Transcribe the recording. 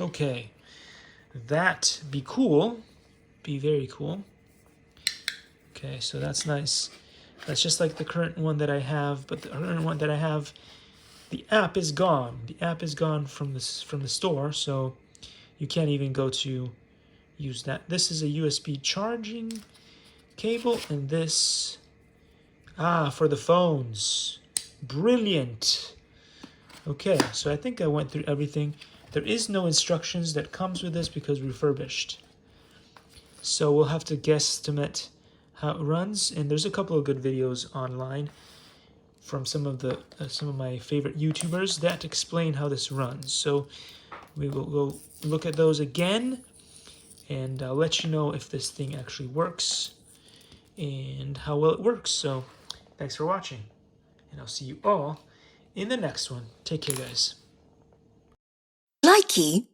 Okay, that be cool, be very cool. Okay, so that's nice. That's just like the current one that I have, but the current one that I have, the app is gone. The app is gone from the store, so you can't even go to use that. This is a USB charging cable, and this for the phones. Brilliant. Okay, so I think I went through everything. There is no instructions that comes with this because refurbished. So we'll have to guesstimate how it runs, and there's a couple of good videos online from some of my favorite YouTubers that explain how this runs. So we will go look at those again, and I'll let you know if this thing actually works and how well it works. So thanks for watching, and I'll see you all in the next one. Take care, guys. Likey.